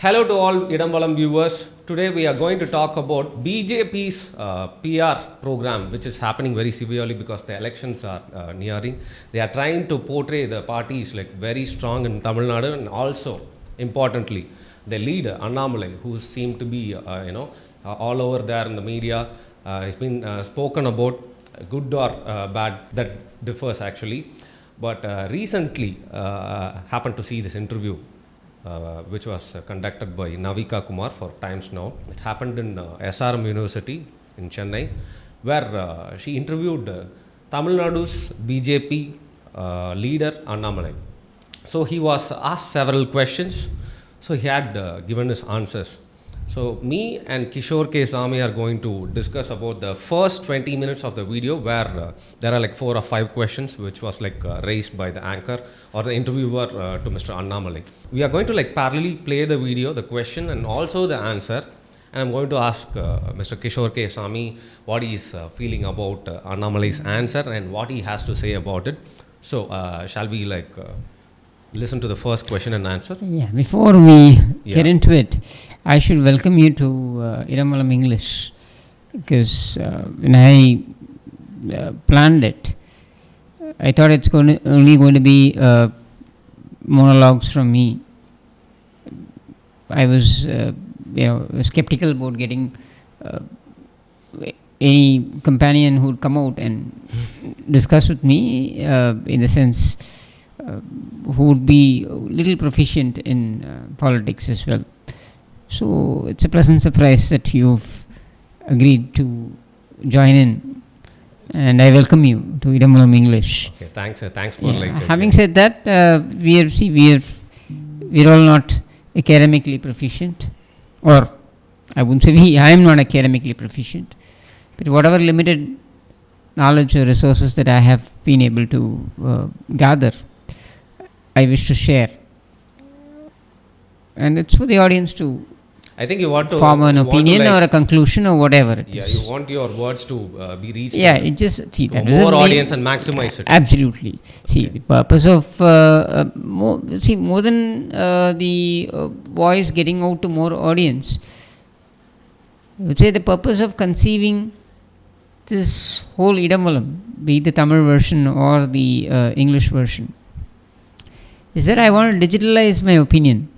Hello to all Idambalam viewers. Today we are going to talk about BJP's PR program, which is happening very severely because the elections are nearing. They are trying to portray the parties like very strong in Tamil Nadu, and also importantly, the leader Annamalai, who seemed to be all over there in the media, has been spoken about, good or bad, that differs actually. But recently happened to see this interview which was conducted by Navika Kumar for Times Now. It happened in SRM University in Chennai, where she interviewed Tamil Nadu's BJP leader Annamalai. So he was asked several questions, so he had given his answers. So me and Kishore K. Sami are going to discuss about the first 20 minutes of the video, where there are like 4 or 5 questions which was like raised by the anchor or the interviewer to Mr. Annamalai. We are going to like parallelly play the video, the question and also the answer, and I'm going to ask Mr. Kishore K. Sami what he is feeling about Annamalai's answer and what he has to say about it. So shall we listen to the first question and answer? Yeah, before we get into it, I should welcome you to Annamalai English, because when I planned it, I thought it's only going to be monologues from me. I was skeptical about getting any companion who would come out and discuss with me in the sense who would be a little proficient in politics as well. So it's a pleasant surprise that you've agreed to join in, and I welcome you to Annamalai English. Okay, thanks for having said that, we're all not academically proficient, or I wouldn't say I am not academically proficient, but whatever limited knowledge or resources that I have been able to gather, I wish to share, and it's for the audience to I think you want to form an opinion or a conclusion or whatever it is. You want your words to be reached it just that more audience and maximize it. Absolutely. See, the purpose of more than the voice getting out to more audience, I would say the purpose of conceiving this whole Idambalam, be it the Tamil version or the English version, is that I want to digitalize my opinion.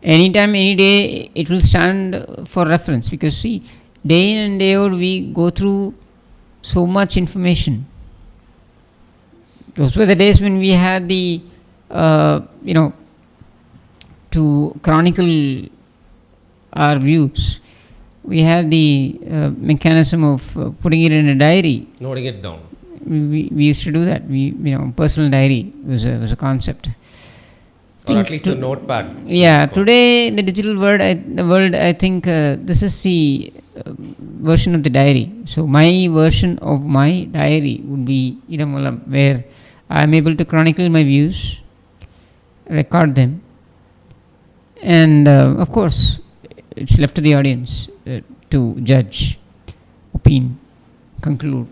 Anytime, any day, it will stand for reference, because see, day in and day out we go through so much information. Those were the days when we had the to chronicle our views, we had the mechanism of putting it in a diary, noting it down. We used to do that. Personal diary was a concept. Or at least a notepad. Yeah, today in the digital world, I think this is the version of the diary. So my version of my diary would be Annamalai, where I am able to chronicle my views, record them, and of course, it's left to the audience to judge, opine, conclude.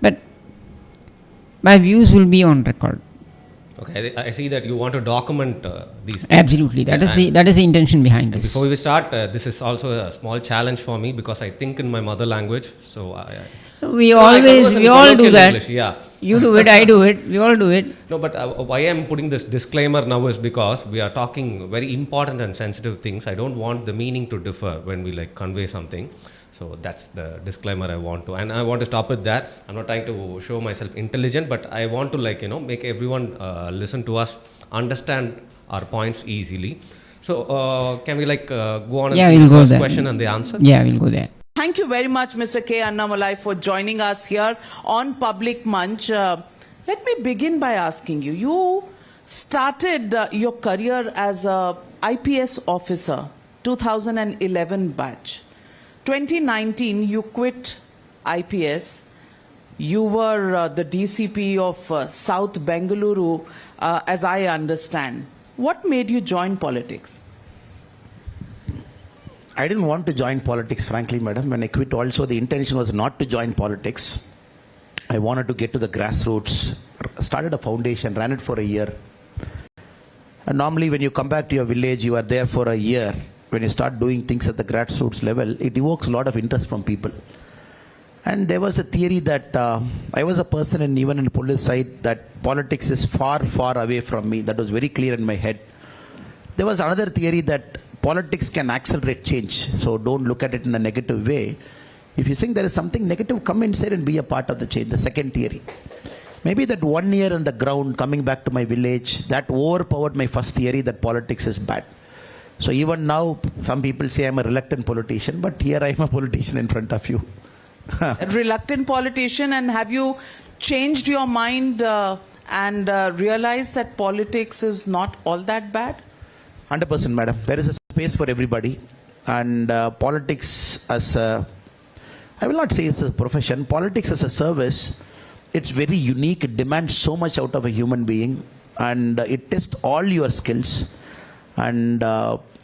But my views will be on record. Okay, I see that you want to document these things. Absolutely, that is the intention behind this. Before we start, this is also a small challenge for me because I think in my mother language. So we all do that. English, yeah. You do it, I do it, we all do it. No, but why I am putting this disclaimer now is because we are talking very important and sensitive things. I don't want the meaning to differ when we convey something. So that's the disclaimer I want to, and I want to stop with that. I'm not trying to show myself intelligent, but I want to make everyone listen to us, understand our points easily. So can we go on and see the first question and the answer? Yeah, we'll go there. Thank you very much, Mr. K. Annamalai, for joining us here on Public Munch. Let me begin by asking you, you started your career as a IPS officer, 2011 batch. 2019, you quit IPS. You were the DCP of South Bengaluru, as I understand. What made you join politics? I didn't want to join politics, frankly, madam. When I quit also, the intention was not to join politics. I wanted to get to the grassroots, started a foundation, ran it for a year. And normally when you come back to your village, you are there for a year. When you start doing things at the grassroots level, it evokes a lot of interest from people. And there was a theory that I was a person, and even in the police side, that politics is far, far away from me. That was very clear in my head. There was another theory that politics can accelerate change. So don't look at it in a negative way. If you think there is something negative, come inside and be a part of the change. The second theory. Maybe that 1 year on the ground, coming back to my village, that overpowered my first theory that politics is bad. So even now, some people say I'm a reluctant politician, but here I am a politician in front of you. A reluctant politician, and have you changed your mind and realized that politics is not all that bad? 100%, madam. There is a space for everybody. And politics as a, I will not say it's a profession, politics as a service, it's very unique. It demands so much out of a human being, and it tests all your skills. And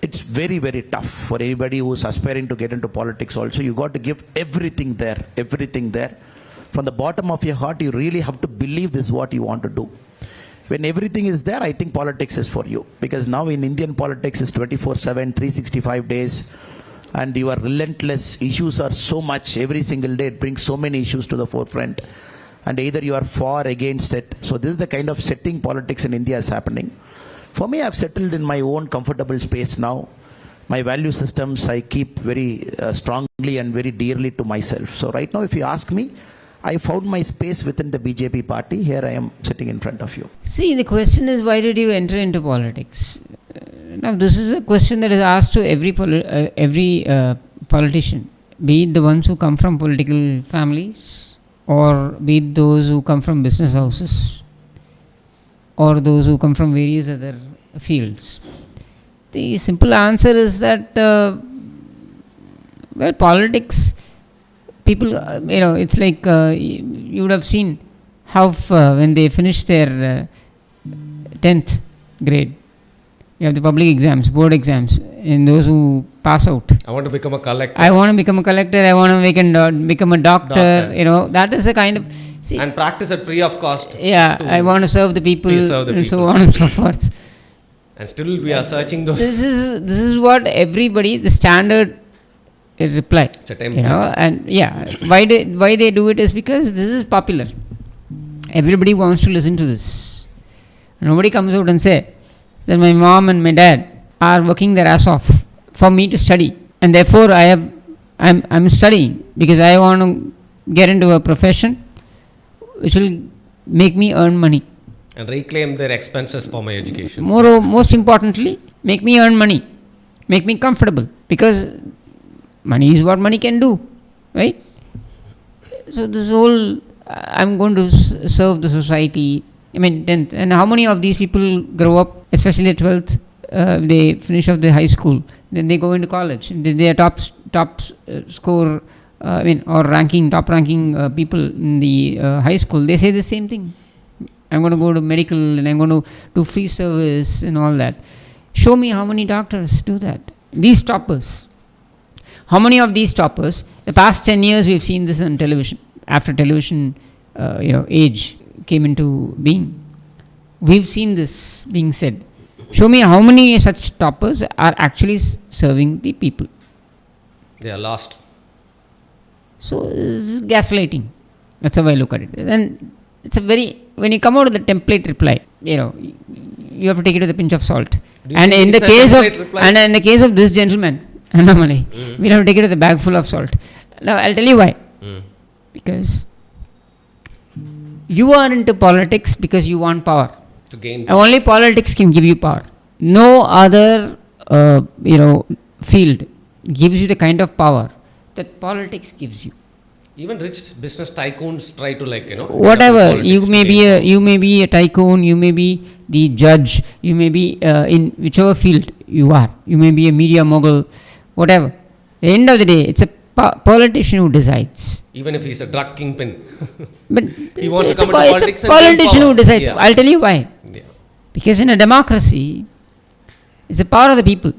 it's very, very tough for anybody who's aspiring to get into politics also. You got to give everything there, everything there. From the bottom of your heart, you really have to believe this is what you want to do. When everything is there, I think politics is for you. Because now in Indian politics, it's 24/7, 365 days. And your relentless issues are so much. Every single day, it brings so many issues to the forefront. And either you are for or against it. So this is the kind of setting politics in India is happening. For me, I've settled in my own comfortable space now. My value systems I keep very strongly and very dearly to myself. So right now, if you ask me, I found my space within the BJP party. Here I am sitting in front of you. See, the question is, why did you enter into politics? Now, this is a question that is asked to every politician, be it the ones who come from political families, or be it those who come from business houses, or those who come from various other fields. The simple answer is that, well, politics, people, it's like you would have seen how when they finish their 10th grade, you have the public exams, board exams, and those who pass out. I want to become a collector. I want to become a collector, I want to become a doctor. That is the kind of... See, and practice it free of cost. Yeah, I want to serve the people, and so on and so forth. And still we are searching those. This is what everybody, the standard reply. It's a template. And yeah, why they do it is because this is popular. Everybody wants to listen to this. Nobody comes out and say that my mom and my dad are working their ass off for me to study, and therefore I'm studying because I want to get into a profession which will make me earn money. And reclaim their expenses for my education. Most importantly, make me earn money. Make me comfortable. Because money is what money can do. Right? So this whole, I'm going to serve the society. I mean, 10th. And how many of these people grow up, especially at 12th, they finish off the high school. Then they go into college. They are top score, or top ranking people in the high school. They say the same thing. I'm going to go to medical and I'm going to do free service and all that. Show me how many doctors do that. These toppers. How many of these toppers, the past 10 years we've seen this on television. After television, age came into being. We've seen this being said. Show me how many such toppers are actually serving the people. They are lost. So this is gaslighting. That's how I look at it. And it's when you come out with the template reply, you have to take it with a pinch of salt. And in the case of this gentleman, Annamalai, we'll have to take it with a bag full of salt. Now I'll tell you why. Because you are into politics because you want power. To gain power. Only politics can give you power. No other field gives you the kind of power that politics gives you. Even rich business tycoons try to whatever. You may be a tycoon, you may be the judge, you may be in whichever field you are. You may be a media mogul, whatever. At the end of the day, it's a politician who decides. Even if he's a drug kingpin. But he wants to come into politics. It's a politician who decides. Yeah. I'll tell you why. Yeah. Because in a democracy, it's the power of the people.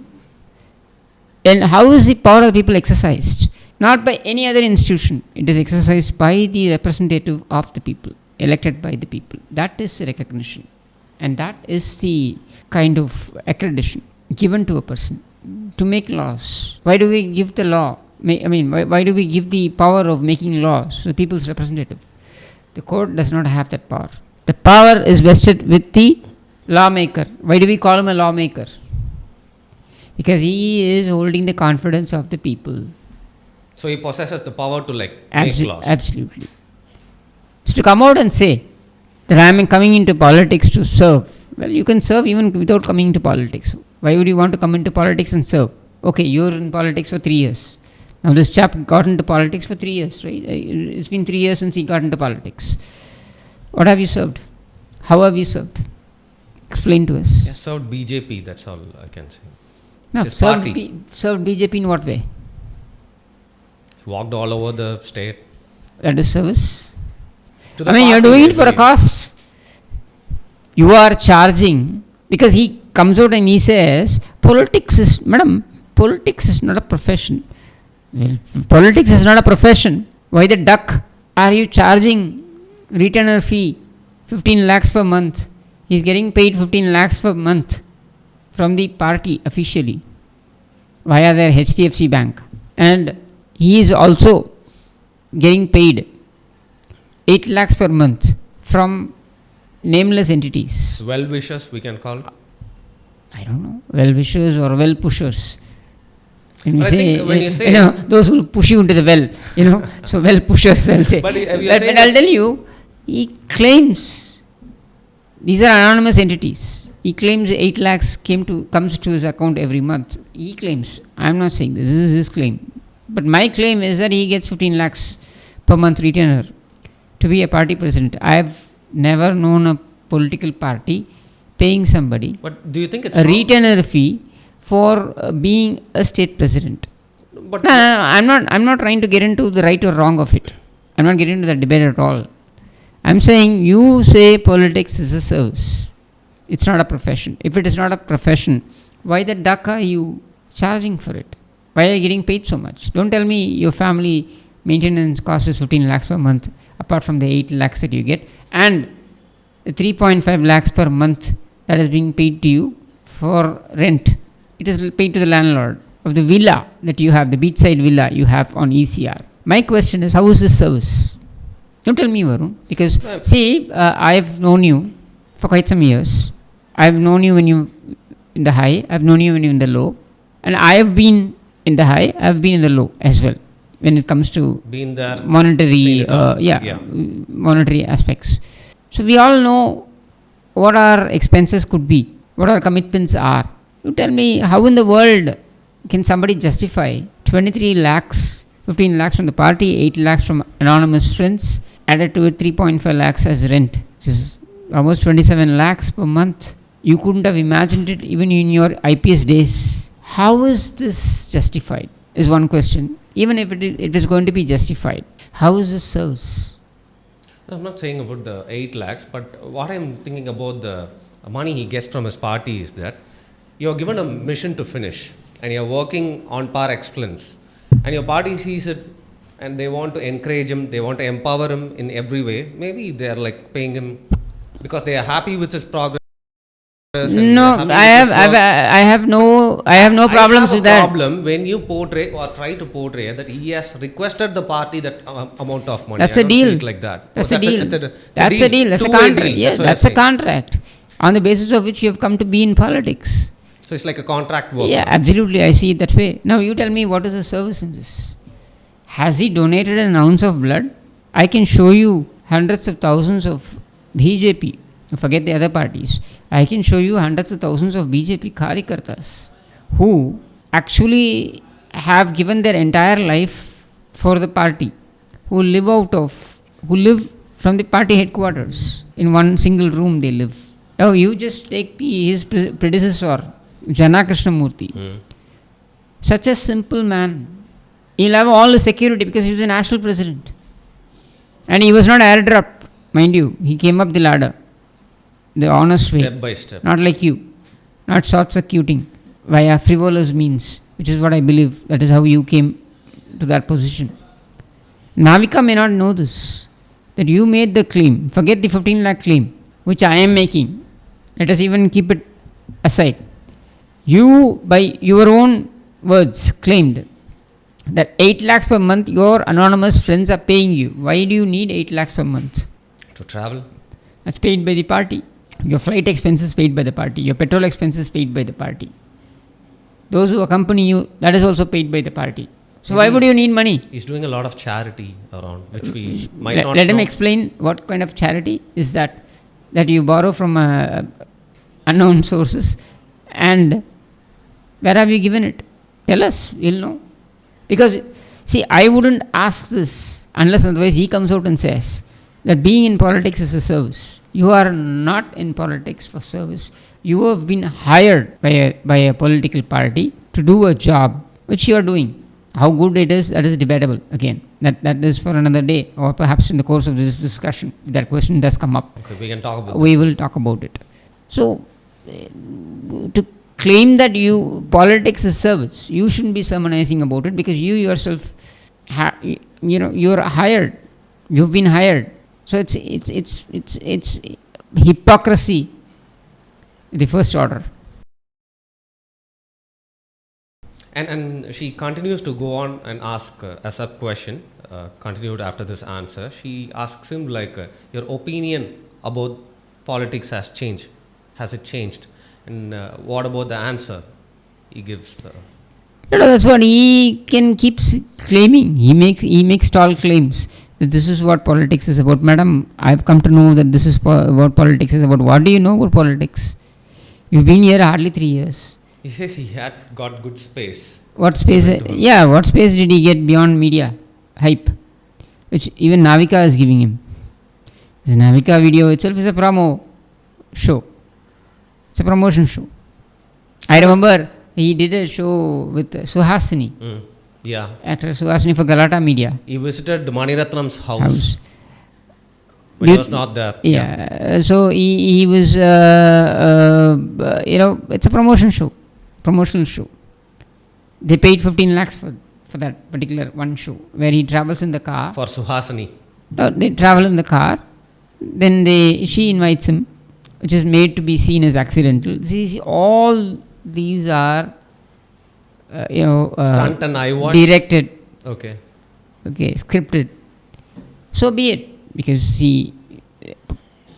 And how is the power of the people exercised? Not by any other institution. It is exercised by the representative of the people, elected by the people. That is recognition. And that is the kind of accreditation given to a person to make laws. Why do we give the law? Why do we give the power of making laws to the people's representative? The court does not have that power. The power is vested with the lawmaker. Why do we call him a lawmaker? Because he is holding the confidence of the people. So he possesses the power to make laws. Absolutely. So to come out and say that I am coming into politics to serve, well, you can serve even without coming into politics. Why would you want to come into politics and serve? Okay, you're in politics for 3 years. Now this chap got into politics for 3 years, right? It's been 3 years since he got into politics. What have you served? How have you served? Explain to us. Yes, served BJP, that's all I can say. No, His served, party. Served BJP in what way? Walked all over the state. That is service. To the You're party, doing I it for a believe. cause. You are charging, because he comes out and he says, politics is not a profession. Well, politics is not a profession. Why the duck are you charging retainer fee 15 lakhs per month? He's getting paid 15 lakhs per month from the party officially via their HDFC bank. And he is also getting paid 8 lakhs per month from nameless entities. Well-wishers, we can call. I don't know, well-wishers or well-pushers. When But I think when you say- those who push you into the well, so well-pushers, I'll say. But you're But saying I'll tell you, he claims, these are anonymous entities. He claims 8 lakhs comes to his account every month. He claims, I'm not saying this is his claim. But my claim is that he gets 15 lakhs per month retainer to be a party president. I've never known a political party paying somebody But do you think it's a wrong? retainer fee for being a state president. But No, I'm not trying to get into the right or wrong of it. I'm not getting into that debate at all. I'm saying you say politics is a service. It's not a profession. If it is not a profession, why the duck are you charging for it? Why are you getting paid so much? Don't tell me your family maintenance cost is 15 lakhs per month, apart from the 8 lakhs that you get, and the 3.5 lakhs per month that is being paid to you for rent. It is paid to the landlord of the villa that you have, the beachside villa you have on ECR. My question is, how is this service? Don't tell me, Varun, because see, I've known you for quite some years. I've known you when you in the high, I've known you when you're in the low, and I have been in the high, I've been in the low as well when it comes to being there, monetary, yeah. monetary aspects. So we all know what our expenses could be, what our commitments are. You tell me, how in the world can somebody justify 23 lakhs, 15 lakhs from the party, 8 lakhs from anonymous friends, added to it 3.5 lakhs as rent, which is almost 27 lakhs per month. You couldn't have imagined it even in your IPS days. How is this justified is one question. Even if it is going to be justified, how is this service? I'm not saying about the 8 lakhs, but what I'm thinking about the money he gets from his party is that you're given a mission to finish and you're working on par excellence, and your party sees it and they want to encourage him, they want to empower him in every way. Maybe they're like paying him because they are happy with his progress. No, I have no problems with that. I have a problem when you portray or try to portray that he has requested the party that amount of money. That's I a don't deal. see it like that. That's Oh, a deal. That's a deal. That's a Two-way contract. deal. Yes, what that's a you're saying. contract on the basis of which you have come to be in politics. So it's like a contract work. Yeah, absolutely. I see it that way. Now you tell me, what is the service in this? Has he donated an ounce of blood? I can show you hundreds of thousands of BJP. Forget the other parties. I can show you hundreds of thousands of BJP Karyakartas who actually have given their entire life for the party, who live from the party headquarters. In one single room they live. Now you just take his predecessor, Jana Krishnamurthy. Such a simple man. He'll have all the security because he was a national president. And he was not airdropped, mind you. He came up the ladder, the honest way. Step by step. Not like you. Not short-circuiting via frivolous means, which is what I believe. That is how you came to that position. Navika may not know this. That you made the claim. Forget the 15 lakh claim, which I am making. Let us even keep it aside. You, by your own words, claimed that 8 lakhs per month your anonymous friends are paying you. Why do you need 8 lakhs per month? To travel. That's paid by the party. Your flight expenses paid by the party. Your petrol expenses paid by the party. Those who accompany you, that is also paid by the party. So why would you need money? He's doing a lot of charity around, which we might not Let him know. explain what kind of charity is that you borrow from unknown sources, and where have you given it? Tell us, we'll know. Because, see, I wouldn't ask this unless otherwise he comes out and says that being in politics is a service. You are not in politics for service. You have been hired by a political party to do a job which you are doing. How good it is, that is debatable. Again, that is for another day, or perhaps in the course of this discussion, if that question does come up. Okay, we can talk about We will talk about it. So, to claim that politics is service, you shouldn't be sermonizing about it, because you yourself, you're hired. You've been hired. So it's hypocrisy, the first order. And she continues to go on and ask a sub question, continued after this answer. She asks him like, your opinion about politics has changed. Has it changed? And what about the answer he gives? That's what he can keep claiming. He makes tall claims that this is what politics is about. Madam, I've come to know that this is what politics is about. What do you know about politics? You've been here hardly 3 years. He says he had got good space. What space? Yeah, what space did he get beyond media hype, which even Navika is giving him? This Navika video itself is a promo show. It's a promotion show. I remember he did a show with Suhasini, Yeah. actor Suhasini, for Galata Media. He visited Maniratnam's house. But he was not there. Yeah. So he was, it's a promotional show. They paid 15 lakhs for that particular one show, where he travels in the car. For Suhasini. No, they travel in the car. Then she invites him, which is made to be seen as accidental. See, all these are, Stunt and I watch. directed. Okay. Okay, scripted. So be it. Because, see,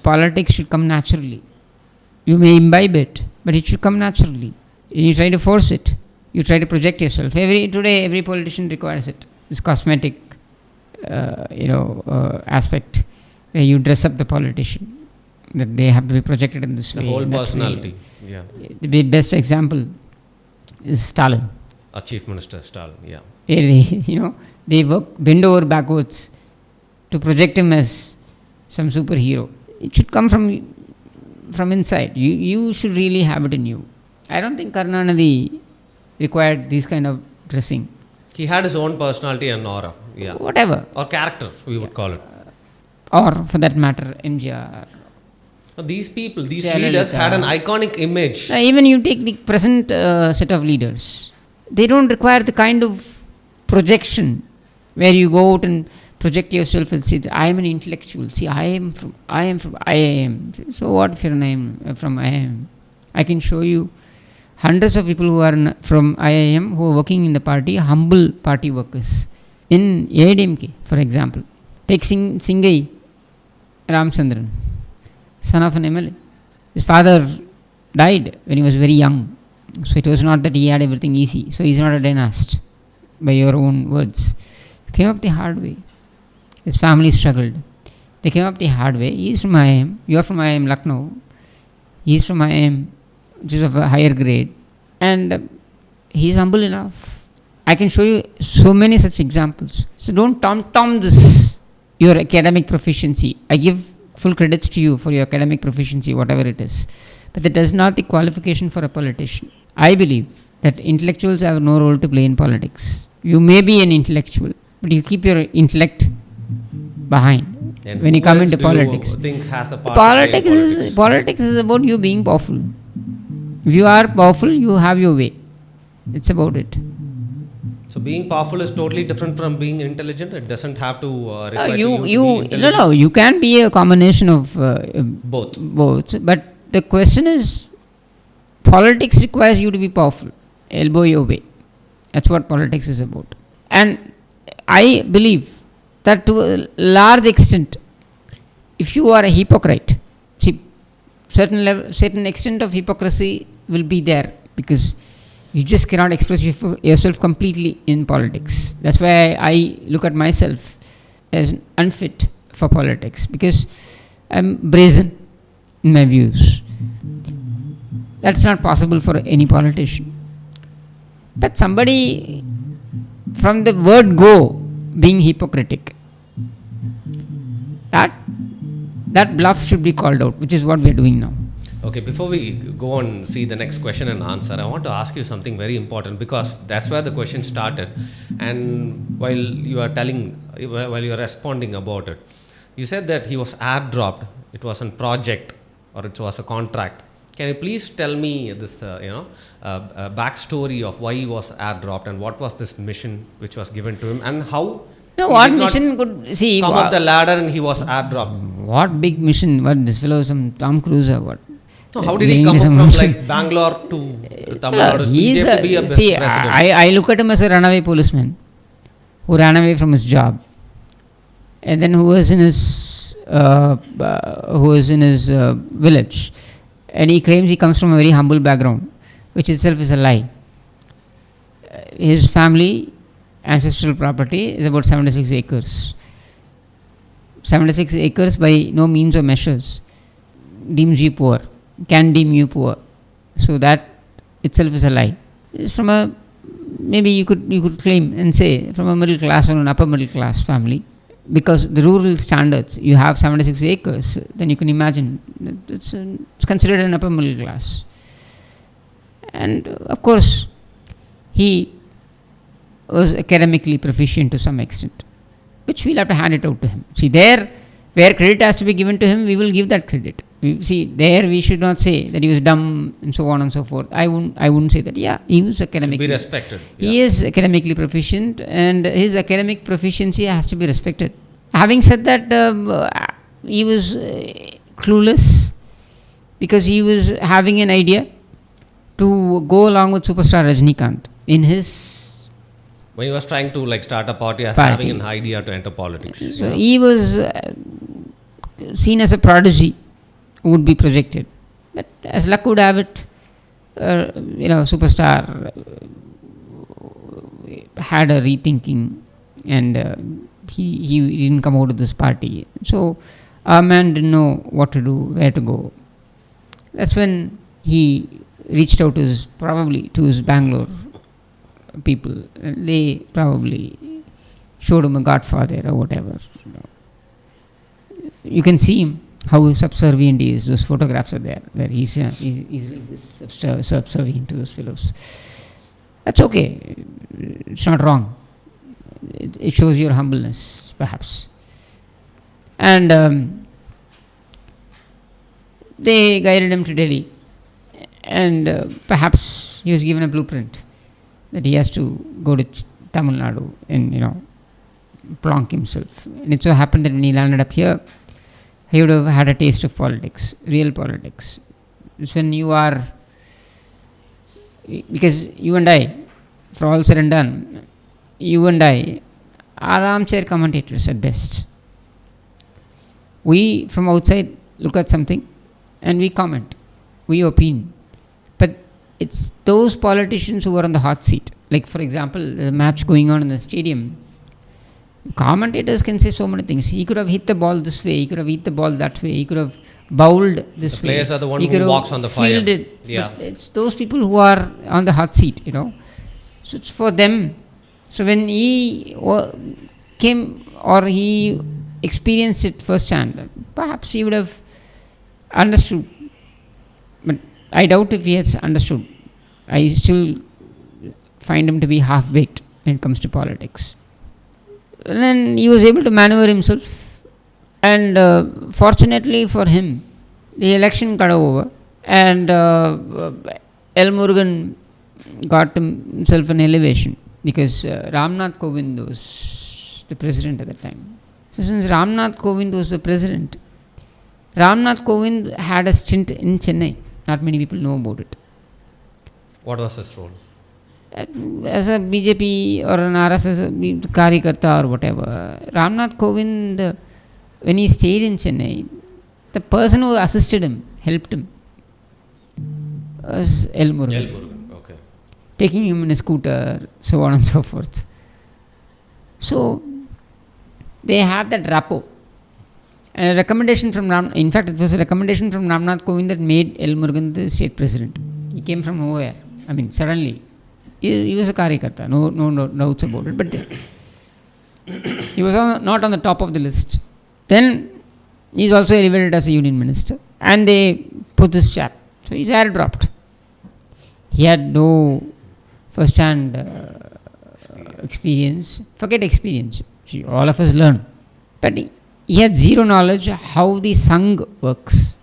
politics should come naturally. You may imbibe it, but it should come naturally. You try to force it. You try to project yourself. Today, every politician requires it. This cosmetic, aspect, where you dress up the politician, that they have to be projected in this way. The whole that personality. way. Yeah. The best example is Stalin. Our Chief Minister Stalin. Yeah. They bend over backwards to project him as some superhero. It should come from inside. You should really have it in you. I don't think Karunanidhi required this kind of dressing. He had his own personality and aura. Yeah. Whatever. Or character, we would call it. Or for that matter, MGR. These people, these Jayalalitha. leaders had an iconic image. Even you take the present set of leaders, they don't require the kind of projection where you go out and project yourself and say, I am an intellectual. See, I am from IIM. So what if you're from IIM? I can show you hundreds of people who are from IIM who are working in the party, humble party workers. In AIDMK, for example, take Singai Ramchandran, son of an MLA. His father died when he was very young. So it was not that he had everything easy. So he's not a dynast, by your own words. He came up the hard way. His family struggled. They came up the hard way. He is from IIM. You are from IIM Lucknow. He is from IIM, which is of a higher grade. And he is humble enough. I can show you so many such examples. So don't tom this, your academic proficiency. I give full credits to you for your academic proficiency, whatever it is. But that does not the qualification for a politician. I believe that intellectuals have no role to play in politics. You may be an intellectual, but you keep your intellect behind And when you who come else into do you politics. think has the part to play in Politics is about you being powerful. If you are powerful, you have your way. It's about it. So being powerful is totally different from being intelligent. It doesn't have to require You to be intelligent. you can be a combination of Both. both, but the question is, politics requires you to be powerful, elbow your way. That's what politics is about. And I believe that to a large extent, if you are a hypocrite, see, certain extent of hypocrisy will be there, because you just cannot express yourself completely in politics. That's why I look at myself as unfit for politics, because I'm brazen in my views. That's not possible for any politician. But somebody from the word go being hypocritic, that bluff should be called out, which is what we are doing now. Okay, before we go on see the next question and answer, I want to ask you something very important, because that's where the question started. And while you are responding about it, you said that he was airdropped. It was a project, or it was a contract. Can you please tell me this, backstory of why he was airdropped, and what was this mission which was given to him, and how? No, what mission could see? Come up the ladder and he was airdropped. What big mission? What, this fellow, some Tom Cruise or what? So how did he come up from like Bangalore to Tamil Nadu to be a best president? I look at him as a runaway policeman who ran away from his job, and then who was in his village, and he claims he comes from a very humble background, which itself is a lie. His family ancestral property is about 76 acres. 76 acres by no means or measures deems you poor, can deem you poor. So that itself is a lie. It's from a, maybe you could claim and say, from a middle class or an upper middle class family, because the rural standards, you have 76 acres, then you can imagine it's considered an upper middle class. And of course, he was academically proficient to some extent, which we'll have to hand it out to him. See, there, where credit has to be given to him, we will give that credit. There we should not say that he was dumb and so on and so forth. I wouldn't say that. Yeah, he was academically. Should be respected. Yeah. He is academically proficient, and his academic proficiency has to be respected. Having said that, he was clueless, because he was having an idea to go along with superstar Rajinikanth in his. When he was trying to start a party, having an idea to enter politics. So he was seen as a prodigy who would be projected. But as luck would have it, superstar had a rethinking, and he didn't come out of this party. So our man didn't know what to do, where to go. That's when he reached out to his Bangalore people. They probably showed him a godfather or whatever. You can see him, how subservient he is. Those photographs are there, where he's like this, subservient to those fellows. That's okay. It's not wrong. It shows your humbleness, perhaps. And they guided him to Delhi, and perhaps he was given a blueprint that he has to go to Tamil Nadu and plonk himself. And it so happened that when he landed up here, he would have had a taste of politics, real politics. It's when you are, because you and I, for all said and done, you and I are armchair commentators at best. We from outside look at something and we comment, we opine. But it's those politicians who are on the hot seat. Like, for example, the match going on in the stadium, commentators can say so many things. He could have hit the ball this way, he could have hit the ball that way, he could have bowled this way. The players are the one who walks on the fire. Yeah. But it's those people who are on the hot seat, So it's for them. So when he came, or he experienced it firsthand, perhaps he would have understood. But I doubt if he has understood. I still find him to be half-baked when it comes to politics. And then he was able to maneuver himself, and fortunately for him, the election got over, and L. Murugan got himself an elevation, because Ramnath Kovind was the president at the time. So since Ramnath Kovind was the president, Ramnath Kovind had a stint in Chennai. Not many people know about it. What was his role? As a BJP or an RSS Karyakarta or whatever, Ramnath Kovind, when he stayed in Chennai, the person who assisted him, helped him, was L. Murugan. Okay. Taking him in a scooter, so on and so forth. So, they had that rapport. And a recommendation from in fact, it was a recommendation from Ramnath Kovind that made L. Murugan the state president. He came from nowhere. I mean, suddenly. He was a Karyakarta, no doubts about it. But he was not on the top of the list. Then he is also elevated as a union minister. And they put this chap. So his hair dropped. He had no first-hand experience. Forget experience. See, all of us learn. But he had zero knowledge how the Sangh works.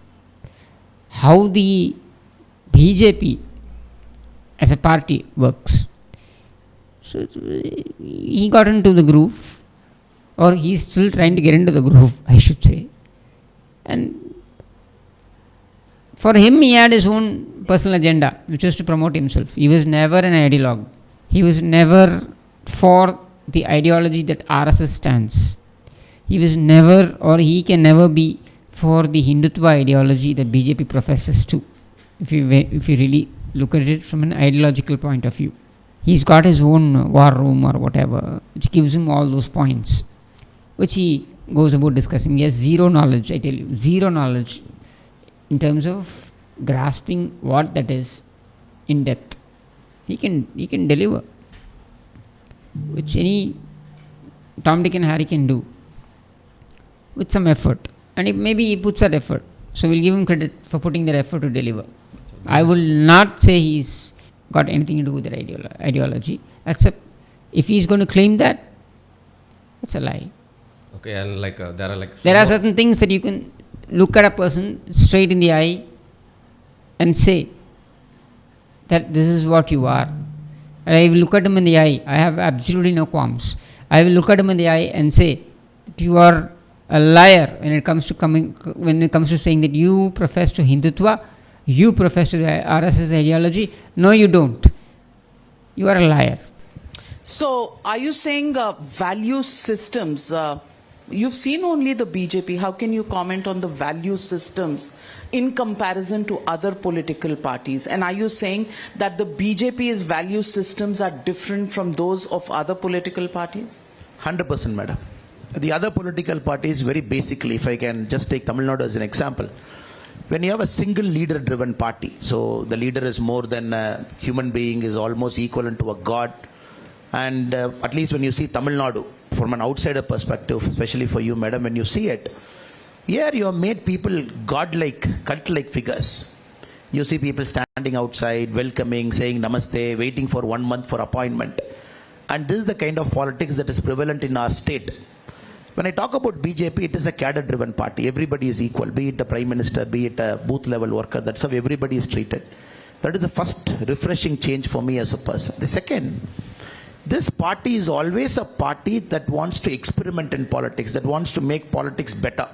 How the BJP as a party works. So he got into the groove, or he's still trying to get into the groove, I should say. And for him, he had his own personal agenda, which was to promote himself. He was never an ideologue. He was never for the ideology that RSS stands. He was never, or he can never be for the Hindutva ideology that BJP professes to. If you really look at it from an ideological point of view. He's got his own war room or whatever, which gives him all those points, which he goes about discussing. He has zero knowledge, I tell you, zero knowledge in terms of grasping what that is in depth. He can deliver, which any Tom, Dick and Harry can do with some effort. And maybe he puts that effort. So we'll give him credit for putting that effort to deliver. I will not say he's got anything to do with that ideology, except if he's going to claim that, it's a lie. Okay, and there are certain things that you can look at a person straight in the eye and say that this is what you are. And I will look at him in the eye. I have absolutely no qualms. I will look at him in the eye and say that you are a liar when it comes to saying that you profess to Hindutva. You profess to the RSS ideology. No, you don't. You are a liar. So, are you saying value systems? You've seen only the BJP. How can you comment on the value systems in comparison to other political parties? And are you saying that the BJP's value systems are different from those of other political parties? 100%, madam. The other political parties, very basically, if I can just take Tamil Nadu as an example, when you have a single leader-driven party, so the leader is more than a human being, is almost equivalent to a god, and at least when you see Tamil Nadu, from an outsider perspective, especially for you, madam, when you see it, here you have made people god-like, cult-like figures. You see people standing outside, welcoming, saying namaste, waiting for 1 month for appointment. And this is the kind of politics that is prevalent in our state. When I talk about BJP, it is a cadre-driven party. Everybody is equal, be it the Prime Minister, be it a booth-level worker. That's how everybody is treated. That is the first refreshing change for me as a person. The second, this party is always a party that wants to experiment in politics, that wants to make politics better.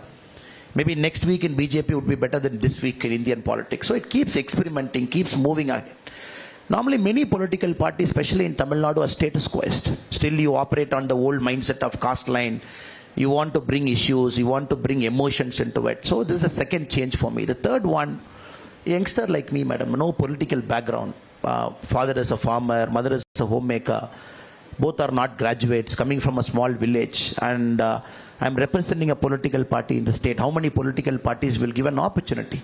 Maybe next week in BJP would be better than this week in Indian politics. So it keeps experimenting, keeps moving ahead. Normally, many political parties, especially in Tamil Nadu, are status quoist. Still, you operate on the old mindset of caste line. You want to bring issues, you want to bring emotions into it. So this is the second change for me. The third one, a youngster like me, madam, no political background. Father is a farmer, mother is a homemaker. Both are not graduates, coming from a small village. And I'm representing a political party in the state. How many political parties will give an opportunity?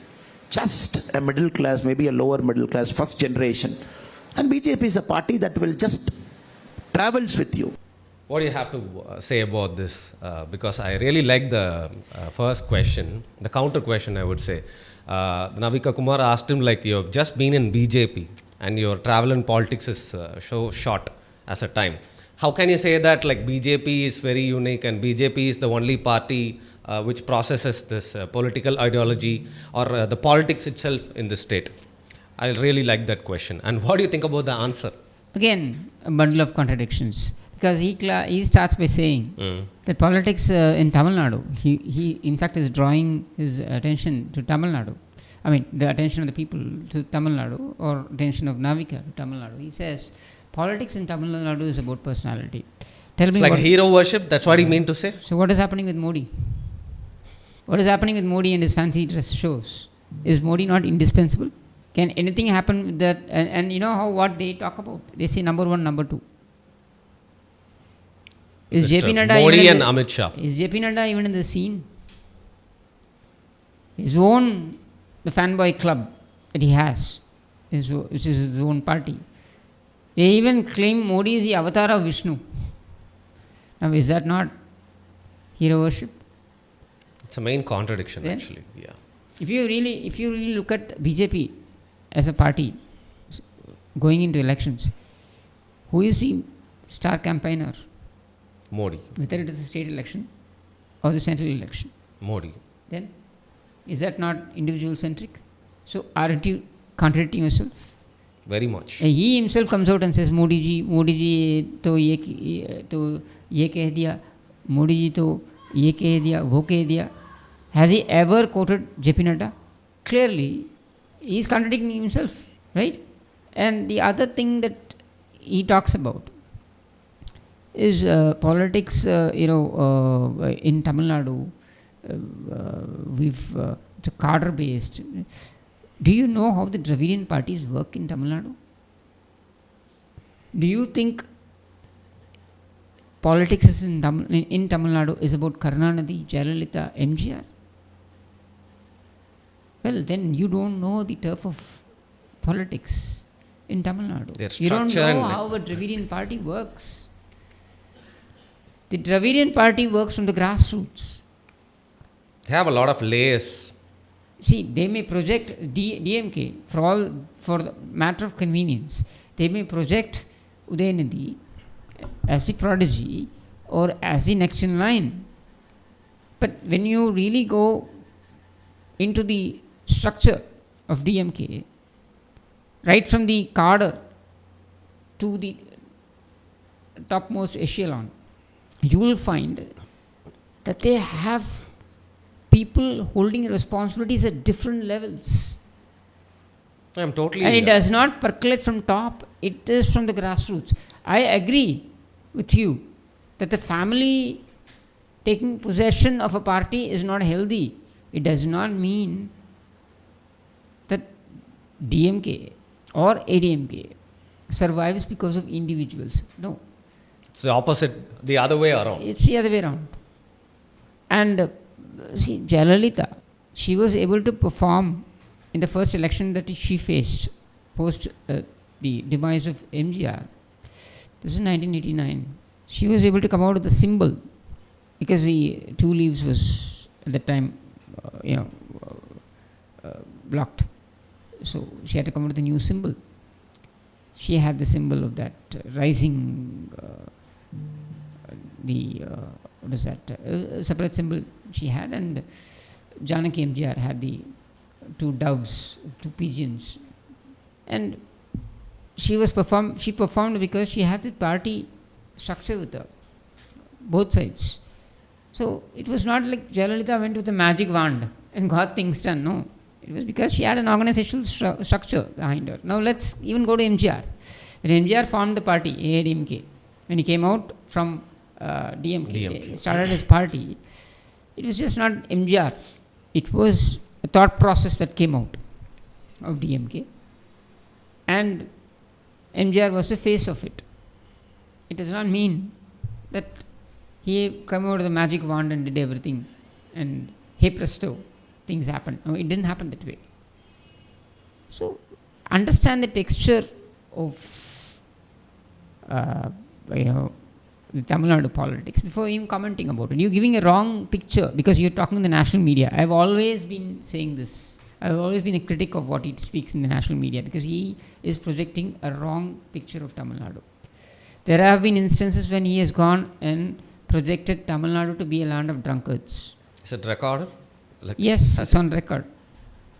Just a middle class, maybe a lower middle class, first generation. And BJP is a party that will just travels with you. What do you have to say about this? Because I really like the first question, the counter question, I would say. Navika Kumar asked him, like, you have just been in BJP and your travel in politics is so short as a time. How can you say that, like, BJP is very unique and BJP is the only party which processes this political ideology or the politics itself in the state? I really like that question. And what do you think about the answer? Again, a bundle of contradictions. because he starts by saying that politics in Tamil Nadu, he in fact is drawing his attention to Tamil Nadu. I mean, the attention of the people to Tamil Nadu, or attention of Navika to Tamil Nadu. He says, politics in Tamil Nadu is about personality. Tell It's me like what, hero worship. That's what he meant to say. so what is happening with Modi? What is happening with Modi and his fancy dress shows? Is Modi not indispensable? Can anything happen with that? And you know how what they talk about? They say number one, number two. Is Mr. JP Nadda Modi even in and the, Amit Shah. is JP Nadda even in the scene? His own, the fanboy club that he has, which is his own party. They even claim Modi is the avatar of Vishnu. Now, is that not hero worship? It's a main contradiction, Then- actually. Yeah. If you really look at BJP as a party going into elections, who is the star campaigner? Modi. Whether it is a state election or the central election, Modi. then is that not individual centric? So aren't you contradicting yourself? Very much. He himself comes out and says, Modi ji to ye keh diya, Modi ji to ye keh diya, wo keh diya. Has he ever quoted JP Nadda? Clearly, he is contradicting himself, right? And the other thing that he talks about is politics, in Tamil Nadu, it's cadre based. Do you know how the Dravidian parties work in Tamil Nadu? Do you think politics is in Tamil Nadu is about Karunanidhi, Jayalalitha, MGR? Well, then you don't know the turf of politics in Tamil Nadu. Their You don't structure know and- how a Dravidian party works. The Dravidian party works from the grassroots. They have a lot of layers. See, they may project DMK for the matter of convenience. They may project Udayanidhi as the prodigy or as the next in line. But when you really go into the structure of DMK, right from the cadre to the topmost echelon, you will find that they have people holding responsibilities at different levels. I'm totally. And it does not percolate from top, it is from the grassroots. I agree with you that the family taking possession of a party is not healthy. It does not mean that DMK or ADMK survives because of individuals. No, It's the opposite, the other way around. it's the other way around. And see, Jayalalitha, she was able to perform in the first election that she faced post the demise of MGR. This is 1989. She was able to come out with a symbol because the two leaves was at that time, blocked. So she had to come out with a new symbol. She had the symbol of that rising, what is that? Separate symbol she had, and Janaki MGR had the two doves, two pigeons, and she performed because she had the party structure with her, both sides. So it was not like Jayalalitha went with a magic wand and got things done. No, it was because she had an organizational structure behind her. Now let's even go to MGR. When MGR formed the party, AADMK, when he came out from DMK, started his party, it was just not MGR. It was a thought process that came out of DMK, and MGR was the face of it. It does not mean that he came out with a magic wand and did everything, and hey presto, things happened. No, it didn't happen that way. So understand the texture of the Tamil Nadu politics before even commenting about it. You're giving a wrong picture because you're talking in the national media. I've always been saying this. I've always been a critic of what he speaks in the national media because he is projecting a wrong picture of Tamil Nadu. There have been instances when he has gone and projected Tamil Nadu to be a land of drunkards. Is it recorded? Yes, it's on record.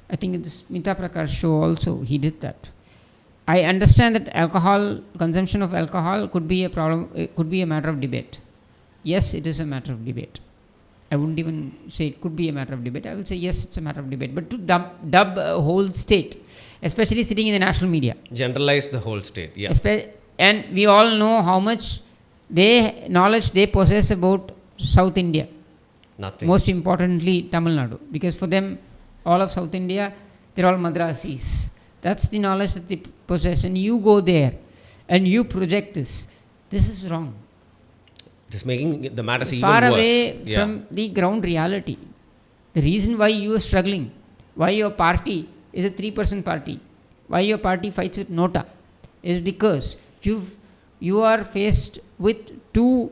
I think in this Mita Prakash show also he did that. I understand that consumption of alcohol could be a problem, it could be a matter of debate. Yes, it is a matter of debate. I wouldn't even say it could be a matter of debate. I will say yes, it's a matter of debate. But to dub a whole state, especially sitting in the national media, Generalize the whole state. Yeah. and we all know how much knowledge they possess about South India. Nothing. Most importantly, Tamil Nadu, because for them, all of South India, they're all Madrasis. That's the knowledge that they possess, and you go there and you project this. This is wrong. Just making the matters even Far worse. away Yeah. from the ground reality. The reason why you are struggling, why your party is a 3% party, why your party fights with Nota, is because you are faced with two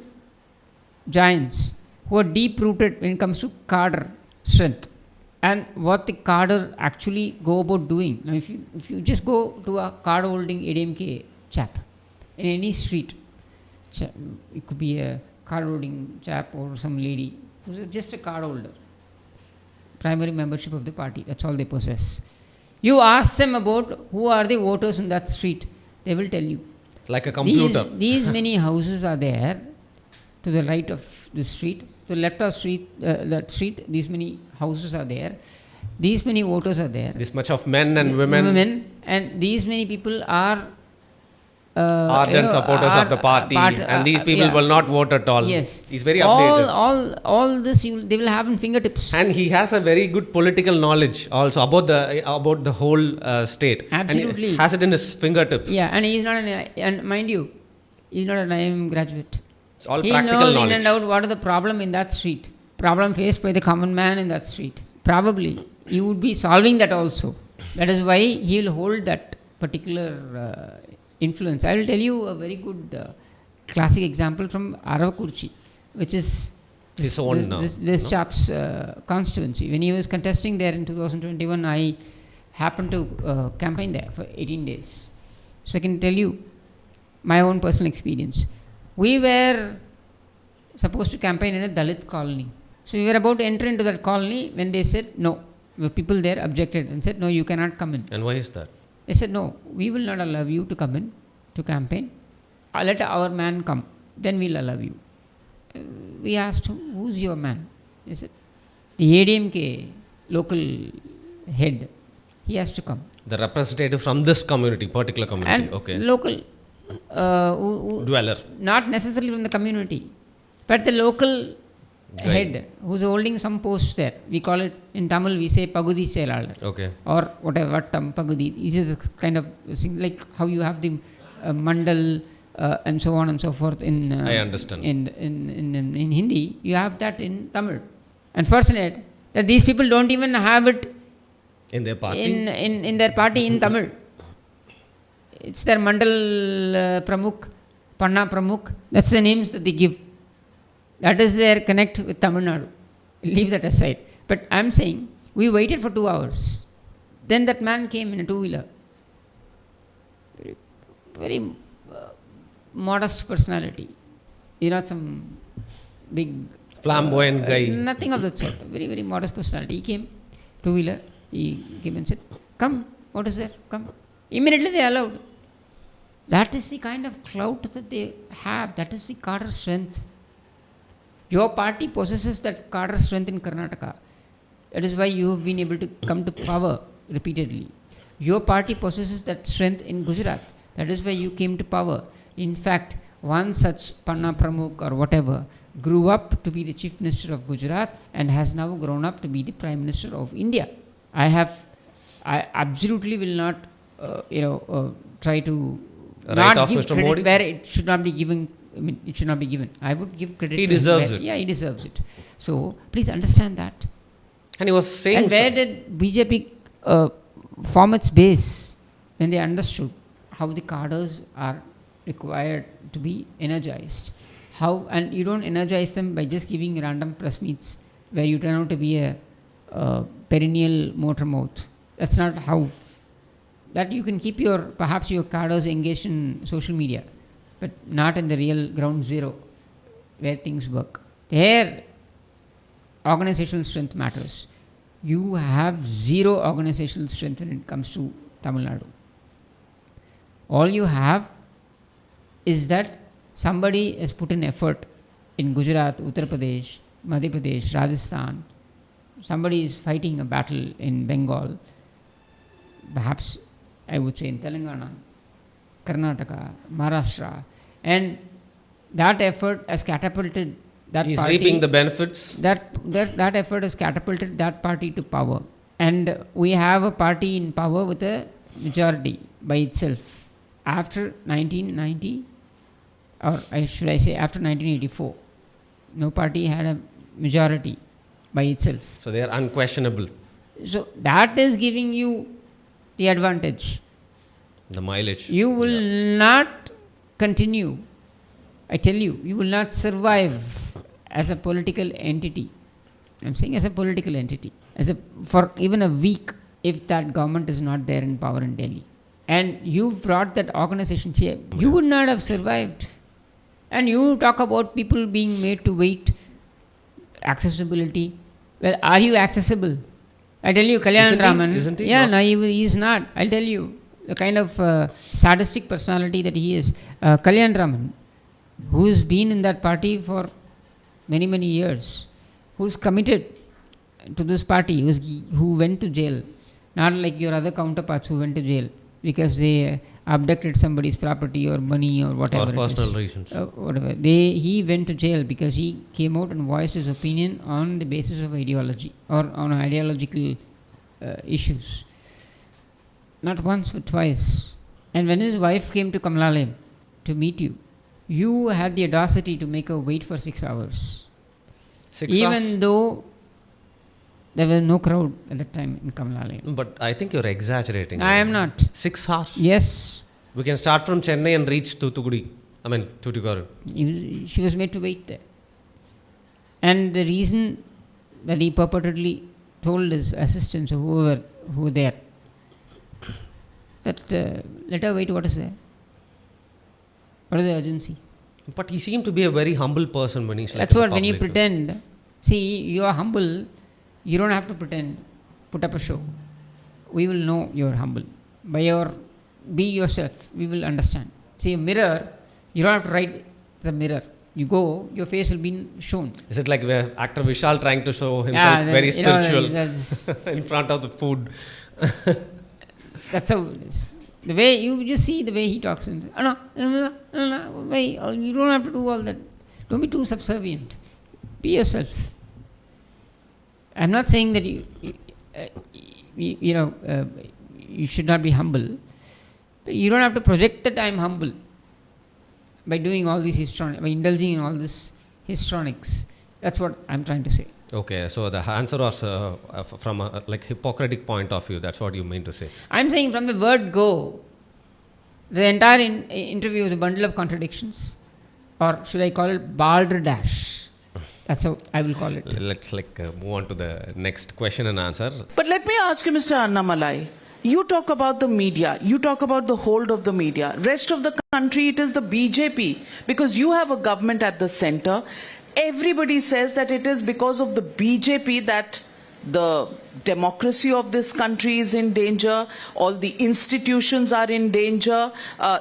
giants who are deep rooted when it comes to cadre strength. And what the cadre actually go about doing. Now, if you just go to a card holding ADMK chap in any street, it could be a card holding chap or some lady who's just a card holder, primary membership of the party, that's all they possess. You ask them about who are the voters in that street, they will tell you. Like a computer. These many houses are there to the right of the street, to the left of that street, these many houses are there, these many voters are there. This much of men and women. And these many people are ardent supporters of the party, and these people will not vote at all. Yes. He's very updated. All this they will have in fingertips. And he has a very good political knowledge also about the whole state. Absolutely. And he has it in his fingertips. Yeah, and he's not and mind you, he's not an IIM graduate. It's all He practical knows knowledge. in and out what are the problem in that street, problem faced by the common man in that street. Probably he would be solving that also. That is why he will hold that particular influence. I will tell you a very good classic example from Aravakurchi, which is his own this chap's constituency. When he was contesting there in 2021, I happened to campaign there for 18 days. So I can tell you my own personal experience. We were supposed to campaign in a Dalit colony. So we were about to enter into that colony when they said no. The people there objected and said, no, you cannot come in. And why is that? They said, no, we will not allow you to come in to campaign. Let our man come, then we'll allow you. We asked, who's your man? They said, the ADMK local head, he has to come. The representative from this community, particular community. And okay. local Dweller. not necessarily from the community, but the local head who's holding some post there. We call it, in Tamil we say Pagudi Selalar. Okay. Or whatever, Pagudi. This is a kind of thing like how you have the mandal and so on and so forth in I understand. In Hindi, you have that in Tamil. Unfortunate that these people don't even have it In their party? in their party in Tamil. It's their mandal Pramukh, Panna Pramukh. That's the names that they give. That is their connect with Tamil Nadu. Leave that aside. But I'm saying, we waited for 2 hours. Then that man came in a two-wheeler. Very modest personality. He's not some big... Flamboyant guy. Nothing of that sort. Very, very modest personality. He came, two-wheeler. He came and said, come, what is there? Come. Immediately they allowed. That is the kind of clout that they have. That is the cadre strength. Your party possesses that cadre strength in Karnataka. That is why you have been able to come to power repeatedly. Your party possesses that strength in Gujarat. That is why you came to power. In fact, one such Panna Pramukh or whatever grew up to be the Chief Minister of Gujarat and has now grown up to be the Prime Minister of India. I absolutely will not, try to Right not off give Mr. credit Modi? where it should not be given. I mean, it should not be given. I would give credit. He to deserves where, it. Yeah, he deserves it. So please understand that. And he was saying... And where did BJP form its base when they understood how the cadres are required to be energized? How, and you don't energize them by just giving random press meets where you turn out to be a perennial motor mouth. That's not how. That you can keep perhaps your cadres engaged in social media, but not in the real ground zero where things work. There, organizational strength matters. You have zero organizational strength when it comes to Tamil Nadu. All you have is that somebody has put in effort in Gujarat, Uttar Pradesh, Madhya Pradesh, Rajasthan. Somebody is fighting a battle in Bengal, perhaps I would say in Telangana, Karnataka, Maharashtra, and that effort has catapulted that He's party. reaping the benefits. That effort has catapulted that party to power. And we have a party in power with a majority by itself. After 1990, or should I say after 1984, no party had a majority by itself. So they are unquestionable. So that is giving you the advantage. The mileage. You will not continue. I tell you, you will not survive as a political entity. I'm saying as a political entity, for even a week, if that government is not there in power in Delhi. And you brought that organization here, you would not have survived. And you talk about people being made to wait, accessibility. Well, are you accessible? I tell you, Kalyan Raman. Isn't he? Yeah, Not? no, he is not. I'll tell you, the kind of sadistic personality that he is. Kalyan Raman, who's been in that party for many, many years, who's committed to this party, who went to jail, not like your other counterparts who went to jail because they abducted somebody's property or money or whatever. Or personal reasons. Whatever. He went to jail because he came out and voiced his opinion on the basis of ideology or on ideological issues. Not once but twice. And when his wife came to Kamalalayam to meet you, you had the audacity to make her wait for 6 hours. 6 hours? Even though there was no crowd at that time in Kamalalayam. But I think you're exaggerating. I am not. 6 hours? Yes. We can start from Chennai and reach Tuticorin. She was made to wait there. And the reason that he purportedly told his assistants or whoever who were there that let her wait, what is there? What is the urgency? But he seemed to be a very humble person when he's like. That's what, when you pretend, see, you are humble, you don't have to pretend, put up a show. We will know you're humble. Be yourself, we will understand. See, a mirror, you don't have to write the mirror. You go, your face will be shown. Is it like actor Vishal trying to show himself very spiritual in front of the food? That's how it is. The way you just see the way he talks. You don't have to do all that. Don't be too subservient. Be yourself. I'm not saying that you should not be humble. But you don't have to project that I'm humble by doing all these by indulging in all this histrionics. That's what I'm trying to say. Okay, so the answer was from a Hippocratic point of view. That's what you mean to say. I'm saying from the word go, the entire interview is a bundle of contradictions, or should I call it balderdash? That's how I will call it. Let's move on to the next question and answer. But let me ask you, Mr. Annamalai. You talk about the media. You talk about the hold of the media. Rest of the country, it is the BJP, because you have a government at the center. Everybody says that it is because of the BJP that the democracy of this country is in danger, all the institutions are in danger,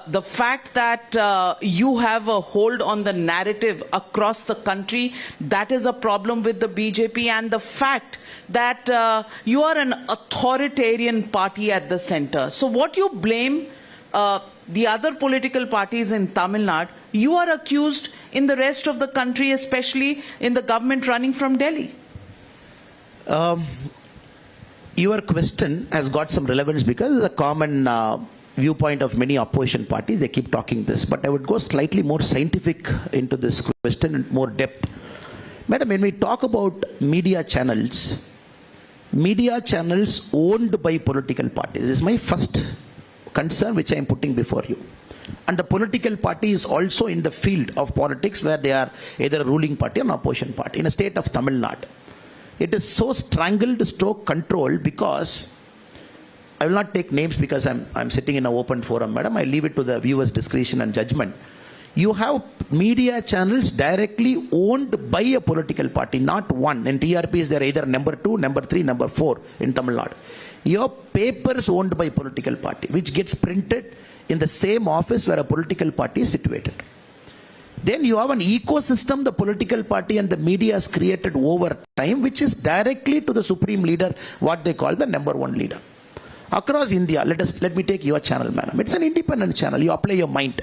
the fact that you have a hold on the narrative across the country, that is a problem with the BJP, and the fact that you are an authoritarian party at the center. So what you blame the other political parties in Tamil Nadu, you are accused in the rest of the country, especially in the government running from Delhi. Your question has got some relevance because the common viewpoint of many opposition parties, they keep talking this. But I would go slightly more scientific into this question and more depth. Madam, when we talk about media channels owned by political parties is my first concern which I am putting before you. And the political party is also in the field of politics where they are either a ruling party or an opposition party in a state of Tamil Nadu. It is so strangled, stroke controlled because I will not take names because I'm sitting in an open forum, madam. I leave it to the viewers' discretion and judgment. You have media channels directly owned by a political party, not one. In TRPs, they're either number 2, number 3, number 4 in Tamil Nadu. Your papers owned by political party, which gets printed in the same office where a political party is situated. Then you have an ecosystem the political party and the media has created over time, which is directly to the supreme leader, what they call the number one leader. Across India, let me take your channel, madam. It's an independent channel. You apply your mind.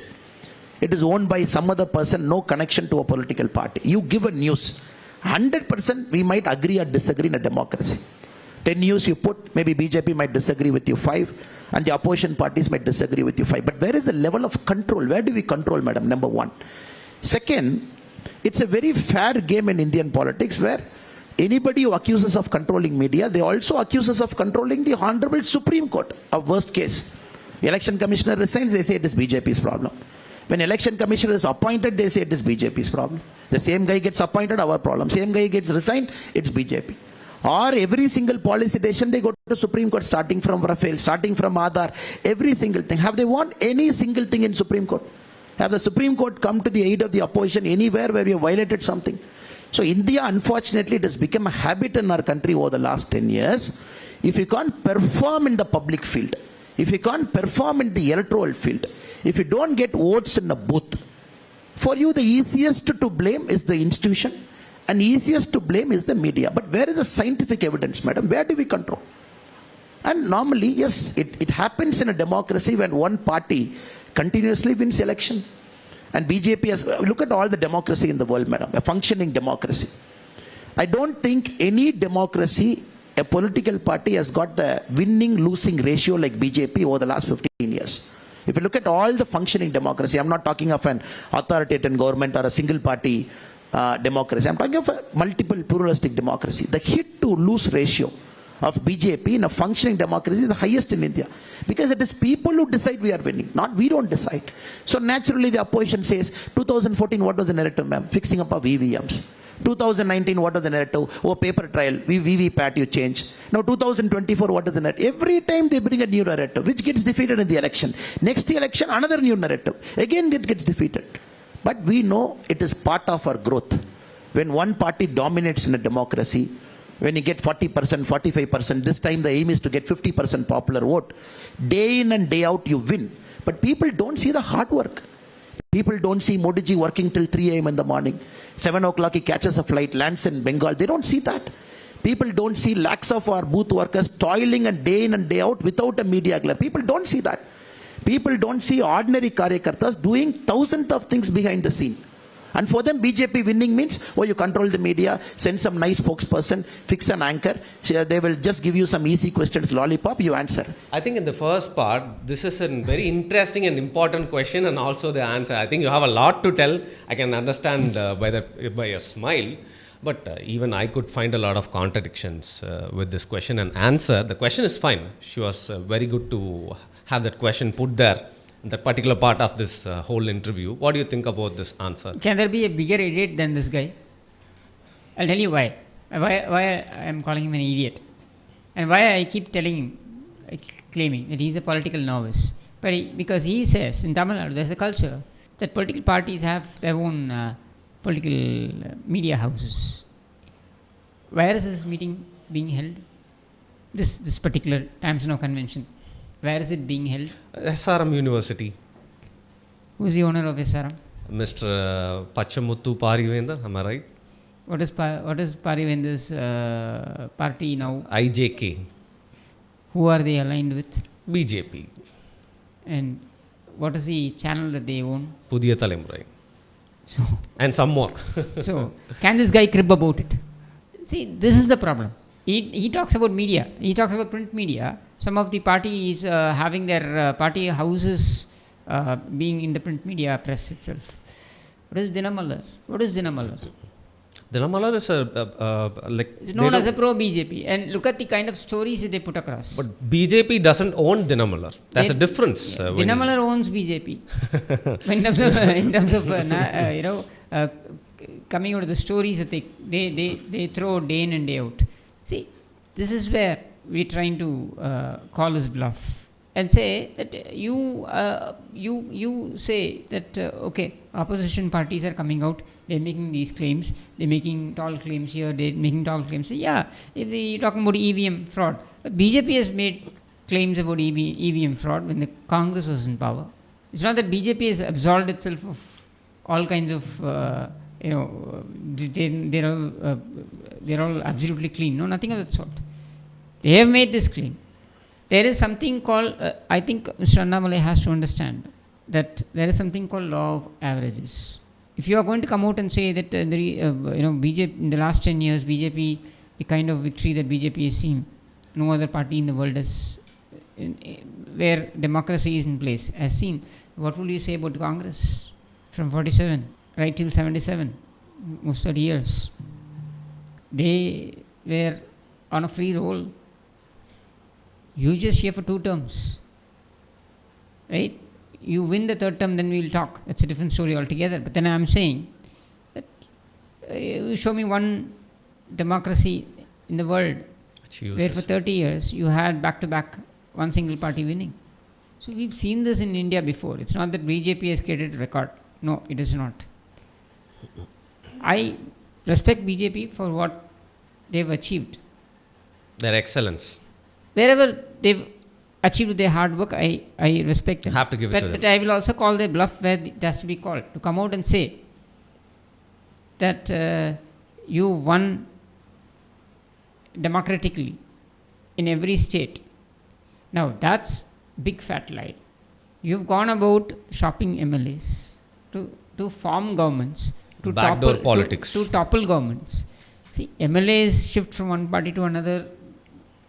It is owned by some other person, no connection to a political party. You give a news. 100% we might agree or disagree in a democracy. 10 news you put, maybe BJP might disagree with you 5, and the opposition parties might disagree with you 5. But where is the level of control? Where do we control, madam? Number one. Second, it's a very fair game in Indian politics where anybody who accuses of controlling media, they also accuse us of controlling the Honorable Supreme Court, a worst case. Election commissioner resigns, they say it is BJP's problem. When election commissioner is appointed, they say it is BJP's problem. The same guy gets appointed, our problem. Same guy gets resigned, it's BJP. Or every single policy decision, they go to Supreme Court, starting from Rafale, starting from Aadhaar, every single thing. Have they won any single thing in Supreme Court? Have the Supreme Court come to the aid of the opposition anywhere where we have violated something? So India, unfortunately, it has become a habit in our country over the last 10 years. If you can't perform in the public field, if you can't perform in the electoral field, if you don't get votes in a booth, for you the easiest to blame is the institution and easiest to blame is the media. But where is the scientific evidence, madam? Where do we control? And normally, yes, it happens in a democracy when one party continuously wins election. And BJP has, look at all the democracy in the world, madam, a functioning democracy. I don't think any democracy, a political party has got the winning-losing ratio like BJP over the last 15 years. If you look at all the functioning democracy, I'm not talking of an authoritarian government or a single party democracy. I'm talking of a multiple pluralistic democracy. The hit-to-lose ratio of BJP in a functioning democracy is the highest in India. Because it is people who decide we are winning, not we don't decide. So naturally the opposition says, 2014 what was the narrative, ma'am? Fixing up of EVMs. 2019 what was the narrative? Oh, paper trial, VVPAT you change. Now 2024 what is the narrative? Every time they bring a new narrative, which gets defeated in the election. Next election another new narrative. Again it gets defeated. But we know it is part of our growth. When one party dominates in a democracy, when you get 40%, 45%, this time the aim is to get 50% popular vote. Day in and day out you win. But people don't see the hard work. People don't see Modi ji working till 3 a.m. in the morning. 7 o'clock he catches a flight, lands in Bengal. They don't see that. People don't see lakhs of our booth workers toiling and day in and day out without a media glare. People don't see that. People don't see ordinary karyakartas doing thousands of things behind the scene. And for them, BJP winning means, oh, you control the media, send some nice spokesperson, fix an anchor, so they will just give you some easy questions, lollipop, you answer. I think in the first part, this is a very interesting and important question and also the answer. I think you have a lot to tell. I can understand by a smile. But even I could find a lot of contradictions with this question and answer. The question is fine. She was very good to have that question put there. That particular part of this whole interview. What do you think about this answer? Can there be a bigger idiot than this guy? I'll tell you why. Why I am calling him an idiot. And why I keep claiming that he's a political novice. Because he says, in Tamil Nadu, there's a culture that political parties have their own political media houses. Where is this meeting being held? This particular Times Now convention. Where is it being held? SRM University. Who is the owner of SRM? Mr. Pachamuthu Parivendar, am I right? What is Parivendar's party now? IJK. Who are they aligned with? BJP. And what is the channel that they own? Pudiya Talemurai. So, and some more. So, can this guy crib about it? See, this is the problem. He talks about media. He talks about print media. Some of the parties having their party houses being in the print media press itself. What is Dinamalar? Dinamalar is it's known as a pro-BJP. And look at the kind of stories that they put across. But BJP doesn't own Dinamalar. That's a difference. Dinamalar owns BJP. in terms of coming out of the stories that they throw day in and day out. See, this is where we're trying to call his bluff and say that you say that okay, opposition parties are coming out, they're making these claims, they're making tall claims here, they're making tall claims. Yeah, if you're talking about EVM fraud. BJP has made claims about EVM fraud when the Congress was in power. It's not that BJP has absolved itself of all kinds of, they're all absolutely clean. No, nothing of that sort. They have made this claim. There is something called, I think Mr. Annamalai has to understand that there is something called law of averages. If you are going to come out and say that BJP in the last 10 years, BJP, the kind of victory that BJP has seen, no other party in the world has, where democracy is in place, has seen. What will you say about Congress from 47 right till 77, most 30 years? They were on a free roll. You just here for 2 terms, right? You win the 3rd term, then we will talk. That's a different story altogether. But then I am saying that you show me one democracy in the world where for 30 years you had back-to-back one single party winning. So we've seen this in India before. It's not that BJP has created a record. No, it is not. I respect BJP for what they've achieved. Their excellence. Wherever they've achieved with their hard work, I respect them. Have to give it to them. But I will also call their bluff where it has to be called. To come out and say that you won democratically in every state. Now that's big fat lie. You've gone about shopping MLAs to form governments, to backdoor topple, politics. to topple governments. See, MLAs shift from one party to another.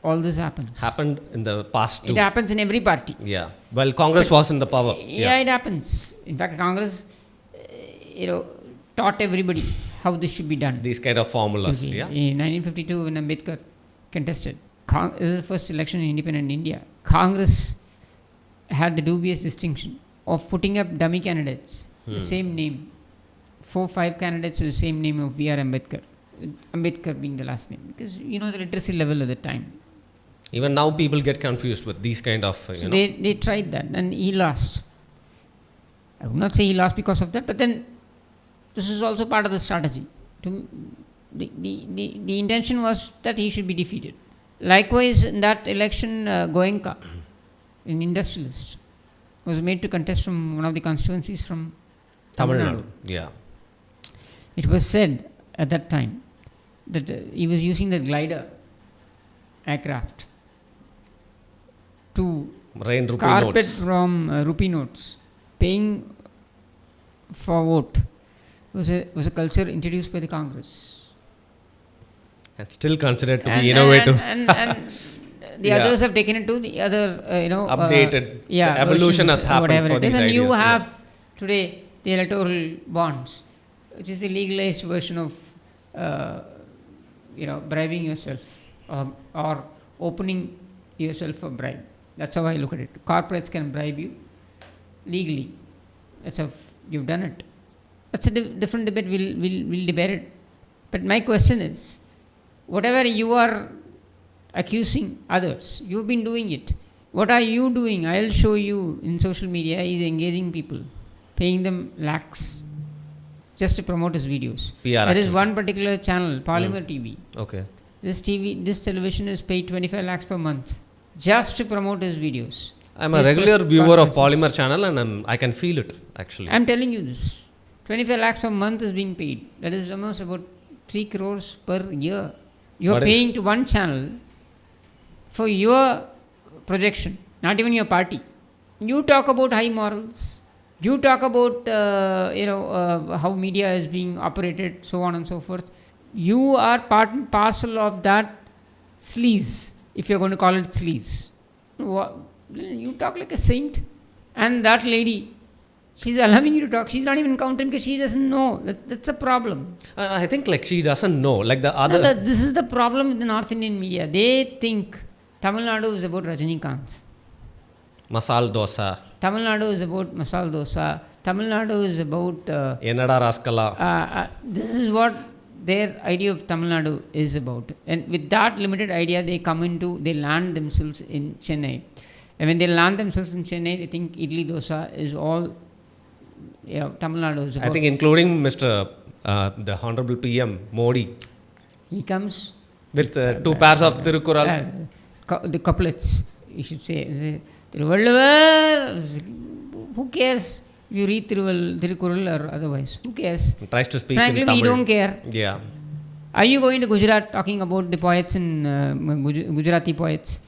All this happens. Happened in the past too. It happens in every party. Yeah. Well, Congress was in the power. Yeah, it happens. In fact, Congress, taught everybody how this should be done. These kind of formulas. Okay. Yeah. In 1952, when Ambedkar contested, this is the first election in independent India. Congress had the dubious distinction of putting up dummy candidates, the same name, 4-5 candidates with the same name of B.R. Ambedkar. Ambedkar being the last name, because the literacy level at the time. Even now, people get confused with these kind of. So they tried that, and he lost. I would not say he lost because of that, but then this is also part of the strategy. The intention was that he should be defeated. Likewise, in that election, Goenka, an industrialist, was made to contest from one of the constituencies from Tamil Nadu. Yeah. It was said at that time that he was using the glider aircraft to Rain rupee carpet notes. from rupee notes, paying for vote was a culture introduced by the Congress. And still considered to be innovative. And the others have taken it to the other, updated. The evolution has happened whatever for it is. these And you ideas, have today the electoral bonds, which is the legalized version of bribing yourself or opening yourself for bribe. That's how I look at it. Corporates can bribe you legally. That's how you've done it. That's a different debate. We'll debate it. But my question is, whatever you are accusing others, you've been doing it. What are you doing? I'll show you in social media. He's engaging people, paying them lakhs just to promote his videos. There is one particular channel, Polymer TV. Okay. This television is paid 25 lakhs per month just to promote his videos. I'm a regular viewer of Polymer channel, and I can feel it actually. I'm telling you this. 25 lakhs per month is being paid. That is almost about 3 crores per year. You are paying to one channel for your projection, not even your party. You talk about high morals. You talk about how media is being operated, so on and so forth. You are part and parcel of that sleaze, if you're going to call it sleaze. You talk like a saint. And that lady, she's allowing you to talk. She's not even counting because she doesn't know. That's a problem. I think she doesn't know. Like the other. No, this is the problem with the North Indian media. They think Tamil Nadu is about Rajinikanth. Masal dosa. Tamil Nadu is about masal dosa. Tamil Nadu is about... Enada raskala. This is what their idea of Tamil Nadu is about. And with that limited idea, they land themselves in Chennai. And when they land themselves in Chennai, they think idli dosa is all Tamil Nadu is about. I think including the Honorable PM Modi. He comes... With 2 pairs of Tirukural. The couplets, you should say. Tiruvalluvar, who cares if you read Thirukural or otherwise? Who cares? Tries to speak Frankly, in Tamil. we don't care. Yeah. Are you going to Gujarat talking about the poets in Gujarati poets?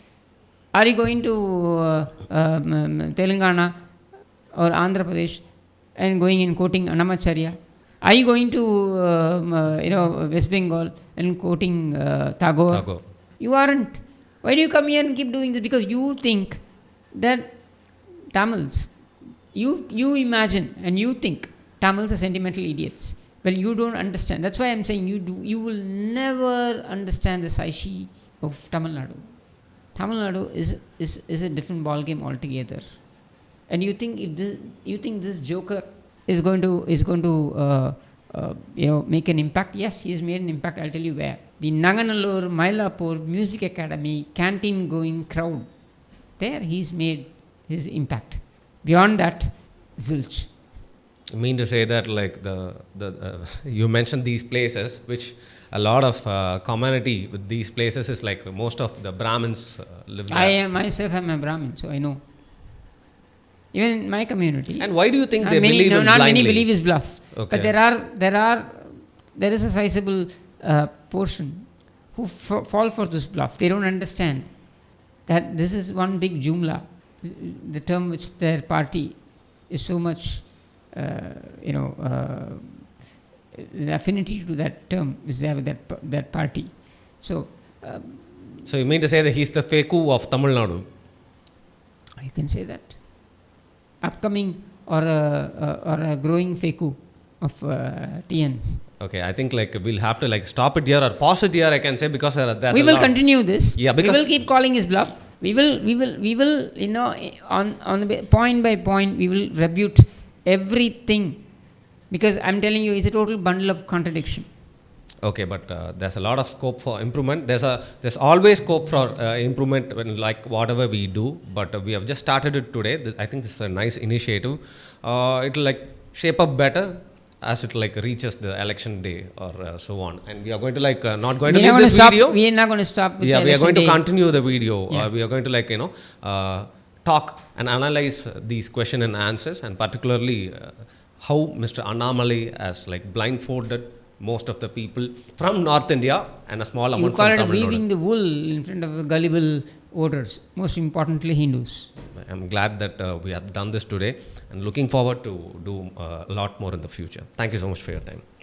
Are you going to Telangana or Andhra Pradesh and going and quoting Annamacharya? Are you going to West Bengal and quoting Tagore? Tagore. You aren't. Why do you come here and keep doing this? Because you think that Tamils, you imagine and you think Tamils are sentimental idiots. Well, you don't understand. That's why I'm saying you will never understand the psyche of Tamil Nadu. Tamil Nadu is a different ball game altogether. And you think this joker is going to make an impact? Yes, he has made an impact. I'll tell you where. The Nanganallur, Mylapore Music Academy canteen going crowd. There he's made his impact. Beyond that, zilch. You mean to say that like you mentioned these places, which a lot of commonality with these places is like most of the Brahmins live there. I myself am a Brahmin, so I know. Even in my community. And why do you think not they many, believe no, in not blindly? many believe is bluff. Okay. But there is a sizable portion who fall for this bluff. They don't understand that this is one big jumla, the term which their party is so much, the affinity to that term is there with that party. So you mean to say that he's the Feku of Tamil Nadu? You can say that. Upcoming or a growing Feku of TN. Okay, I think like we'll have to like stop it here or pause it here, I can say, because there's We a will lot. continue this. Yeah, we because will keep calling his bluff. We will on the point by point we will rebut everything, because I'm telling you, it's a total bundle of contradiction. Okay, but there's a lot of scope for improvement. There's always scope for improvement when like whatever we do. But we have just started it today. I think this is a nice initiative. It'll like shape up better as it like reaches the election day or so on. And we are going to like not going to leave this video. We are not going to stop. With Yeah, the we are going to election day. continue the video. Yeah. We are going to like talk and analyze these question and answers, and particularly how Mr. Annamalai has like blindfolded most of the people from North India and a small amount You call from it Tamil weaving Nadu. the wool in front of gullible voters. Most importantly, Hindus. I'm glad that we have done this today and looking forward to do a lot more in the future. Thank you so much for your time.